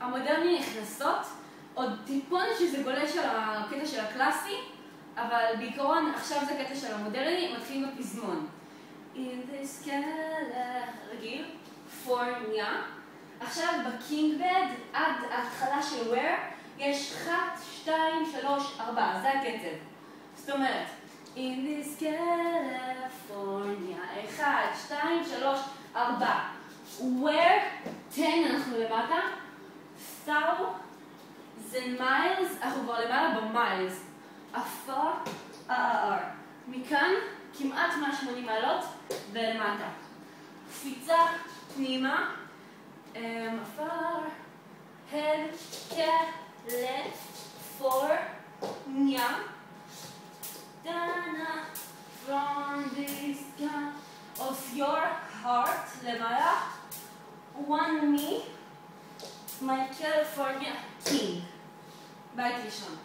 המודרני נכנסות, עוד טיפון שזה גולש על הקטע של הקלאסי, אבל בעיקרון עכשיו זה קטע של המודרני, מתחילים בפזמון. In this רגיל, פורניה. עכשיו בקינג-בד, עד ההתחלה של where, יש 1, 2, 3, 4, זה הקצב. זאת אומרת, in this California, 1, 2, 3, 4. where, 10 אנחנו למטה, thousand miles, אנחנו כבר למעלה במיילס. afar, מכאן כמעט 180 מעלות ולמטה. קפיצה פנימה, afar, head, California, Dana, from this gun of your heart, למעלה, one me, my California king. בית ראשון.